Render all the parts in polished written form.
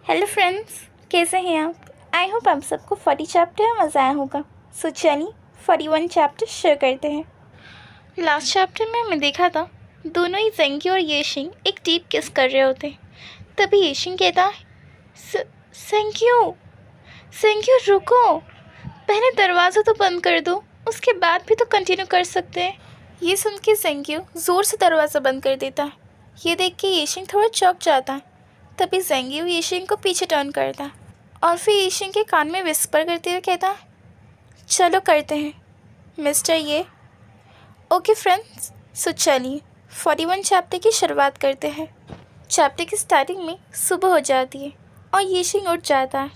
Hello friends, कैसे हैं आप? आई होप आप सबको 40 चैप्टर मज़ा आया होगा। सो चलिए 41 चैप्टर शुरू करते हैं। लास्ट चैप्टर में हमने देखा था दोनों ही जेंगी और येशिंग एक डीप किस कर रहे होते। तभी येशिंग कहता है सेंक्यू सेंक्यू रुको, पहले दरवाज़ा तो बंद कर दो, उसके बाद भी तो कंटिन्यू कर सकते हैं। ये सुन के सेंक्यू ज़ोर से दरवाज़ा बंद कर देता है। ये देख के येशिंग थोड़ा चौंक जाता है। तभी जेंग्यू येशिंग को पीछे टर्न करता है और फिर येशिंग के कान में विस्पर करते हुए कहता है, चलो करते हैं मिस्टर ये। ओके फ्रेंड्स, सो चलिए 41 चैप्टर की शुरुआत करते हैं। चैप्टर की स्टार्टिंग में सुबह हो जाती है और येशिंग उठ जाता है।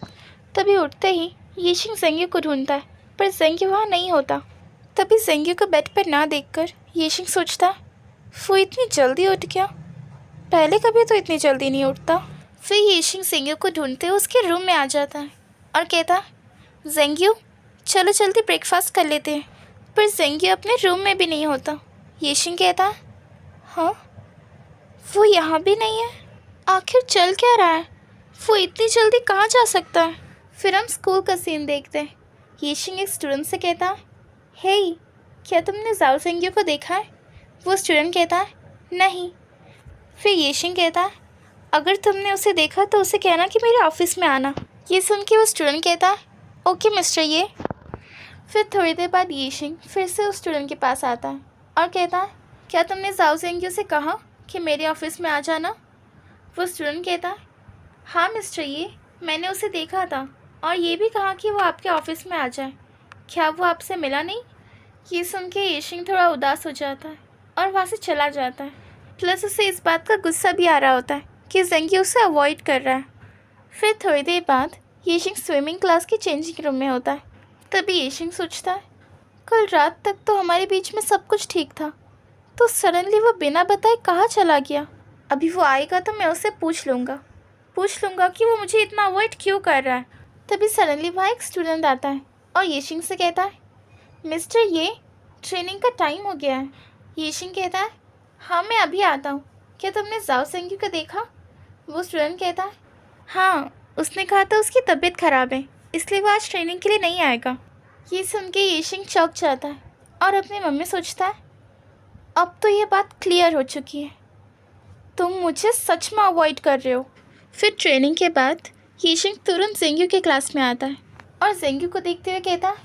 तभी उठते ही येशिंग जेंग्यू को ढूंढता है, पर जेंग्यू वहाँ नहीं होता। तभी जेंग्यू को बेड पर ना देखकर येशिंग सोचता है, वो इतनी जल्दी उठ गया, पहले कभी तो इतनी जल्दी नहीं उठता। फिर येशिंग जेंग्यू को ढूंढते हुए उसके रूम में आ जाता है और कहता है, जेंग्यू चलो जल्दी ब्रेकफास्ट कर लेते हैं। पर जेंग्यू अपने रूम में भी नहीं होता। येशिंग कहता है, हाँ वो यहाँ भी नहीं है, आखिर चल क्या रहा है, वो इतनी जल्दी कहाँ जा सकता है। फिर हम स्कूल का सीन देखते हैं। येशिंग एक स्टूडेंट से कहता है, हे क्या तुमने जाओ जेंग्यू को देखा है? वो स्टूडेंट कहता है, नहीं। फिर येशिंग कहता है, अगर तुमने उसे देखा तो उसे कहना कि मेरे ऑफिस में आना। ये सुन के वो स्टूडेंट कहता है, ओके मिस्टर ये। फिर थोड़ी देर बाद येशिंग फिर से उस स्टूडेंट के पास आता है और कहता है, क्या तुमने जाओ जेंग्यू से कहा कि मेरे ऑफिस में आ जाना? वो स्टूडेंट कहता है, हाँ मिस्टर ये, मैंने उसे देखा था और ये भी कहा कि वो आपके ऑफिस में आ जाए। क्या वो आपसे मिला नहीं? ये सुन के येशिंग थोड़ा उदास हो जाता है और वहाँ से चला जाता है। प्लस उसे इस बात का गुस्सा भी आ रहा होता है कि जेंग्यू उसे अवॉइड कर रहा है। फिर थोड़ी देर बाद येशिंग स्विमिंग क्लास के चेंजिंग रूम में होता है। तभी येशिंग सोचता है, कल रात तक तो हमारे बीच में सब कुछ ठीक था, तो सडनली वो बिना बताए कहाँ चला गया। अभी वो आएगा तो मैं उससे पूछ लूँगा कि वो मुझे इतना अवॉइड क्यों कर रहा है। तभी सडनली वहाँ एक स्टूडेंट आता है और येशिंग से कहता है, मिस्टर ये ट्रेनिंग का टाइम हो गया है। येशिंग कहता है, हाँ मैं अभी आता हूँ, क्या तुमने जाओ जेंग्यू को देखा? वो स्टूडेंट कहता है, हाँ उसने कहा था उसकी तबीयत ख़राब है, इसलिए वो आज ट्रेनिंग के लिए नहीं आएगा। ये सुन के येशिंग चौंक जाता है और अपने मन में सोचता है, अब तो ये बात क्लियर हो चुकी है, तुम मुझे सच में अवॉइड कर रहे हो। फिर ट्रेनिंग के बाद येशिंग तुरंत जेंग्यू के क्लास में आता है और जेंग्यू को देखते हुए कहता है,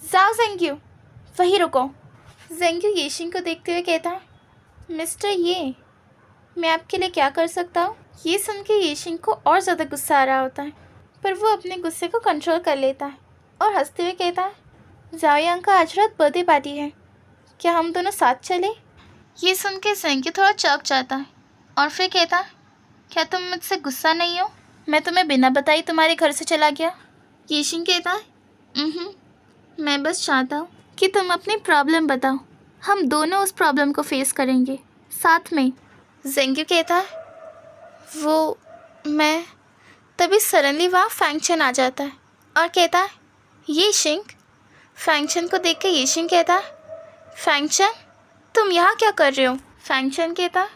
जाओ जेंग्यू वहीं रुको। जेंग्यू येशिंग को देखते हुए कहता है, मिस्टर ये, मैं आपके लिए क्या कर सकता हूँ? ये सुन के येशिंग को और ज़्यादा गुस्सा आ रहा होता है, पर वो अपने गुस्से को कंट्रोल कर लेता है और हंसते हुए कहता है, जाओयांग का आज रात बर्थडे पार्टी है, क्या हम दोनों साथ चलें? ये सुन के जेंग्यू थोड़ा चौंक जाता है और फिर कहता है, क्या तुम मुझसे गुस्सा नहीं हो? मैं तुम्हें बिना बताए तुम्हारे घर से चला गया। येशिंग कहता है, मैं बस चाहता हूँ कि तुम अपनी प्रॉब्लम बताओ, हम दोनों उस प्रॉब्लम को फेस करेंगे साथ में। जेंग्यू कहता है, वो मैं। तभी सडनली वहाँ फैंगचन आ जाता है और कहता है, येशिंग। फैंगचन को देख के येशिंग कहता है, फैंगचन तुम यहाँ क्या कर रहे हो? फैंगचन कहता है,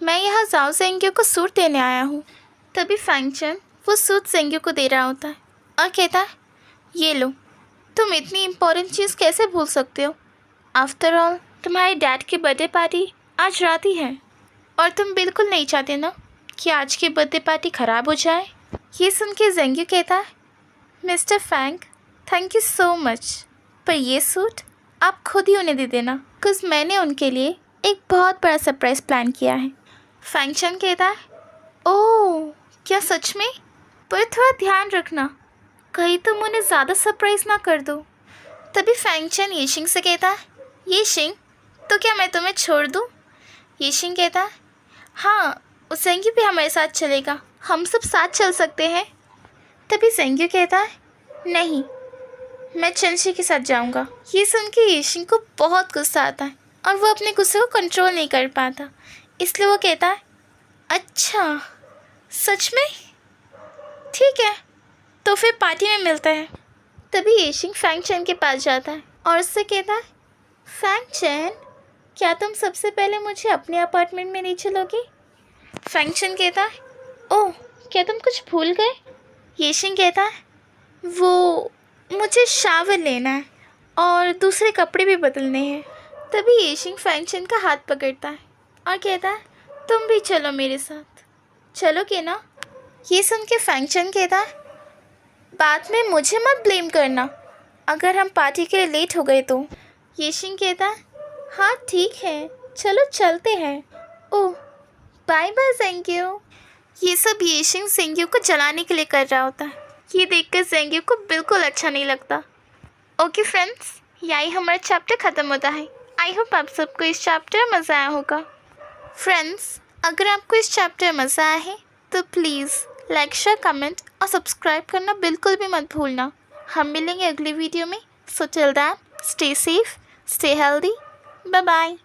मैं यहाँ जाओ जेंग्यू को सूट देने आया हूँ। तभी फैंगचन वो सूट जेंग्यू को दे रहा होता है और कहता है, ये लो, तुम इतनी इम्पोर्टेंट चीज़ कैसे भूल सकते हो? आफ्टर ऑल तुम्हारे डैड की बर्थडे पार्टी आज रात ही है और तुम बिल्कुल नहीं चाहते ना कि आज की बर्थडे पार्टी ख़राब हो जाए। ये सुन के जेंग्यू कहता है, mister Fang thank you so much, पर ये सूट आप खुद ही उन्हें दे देना, बिकॉज़ मैंने उनके लिए एक बहुत बड़ा सरप्राइज़ प्लान किया है। फैंगचन कहता है, ओह क्या सच में? पर थोड़ा ध्यान रखना, कहीं तुम उन्हें ज़्यादा सरप्राइज़ ना कर दो। तभी फैंगचन येशिंग से कहता है, येशिंग तो क्या मैं तुम्हें छोड़ दूँ? येशिंग कहता है, हाँ जेंग्यू भी हमारे साथ चलेगा, हम सब साथ चल सकते हैं। तभी जेंग्यू कहता है, नहीं मैं चंशी के साथ जाऊंगा। ये सुन के येशिंग को बहुत गुस्सा आता है और वो अपने गुस्से को कंट्रोल नहीं कर पाता, इसलिए वो कहता है, अच्छा सच में? ठीक है तो फिर पार्टी में मिलते हैं। तभी येशिंग फैंगचन के पास जाता है और उससे कहता है, फैंगचन क्या तुम सबसे पहले मुझे अपने अपार्टमेंट में ले चलोगी? फैंगचन कहता है, ओह क्या तुम कुछ भूल गए? येशिंग कहता है वो मुझे शावर लेना है और दूसरे कपड़े भी बदलने हैं। तभी येशिंग फैंगशन का हाथ पकड़ता है और कहता है तुम भी चलो मेरे साथ, चलोगे ना? ये सुन के फैंगशन कहता है बाद में मुझे मत ब्लेम करना अगर हम पार्टी के लिए लेट हो गए तो। येशिंग कहता है हाँ ठीक है, चलो चलते हैं। ओह बाय बाय ज़ेंग्यू। ये सब येशिंग ज़ेंग्यू को जलाने के लिए कर रहा होता है। ये देखकर ज़ेंग्यू को बिल्कुल अच्छा नहीं लगता। ओके फ्रेंड्स, यही हमारा चैप्टर ख़त्म होता है। आई होप आप सबको इस चैप्टर में मज़ा आया होगा। फ्रेंड्स, अगर आपको इस चैप्टर में मज़ा आया है तो प्लीज़ लाइक, शेयर, कमेंट और सब्सक्राइब करना बिल्कुल भी मत भूलना। हम मिलेंगे अगली वीडियो में। So till that stay safe, stay healthy, bye bye.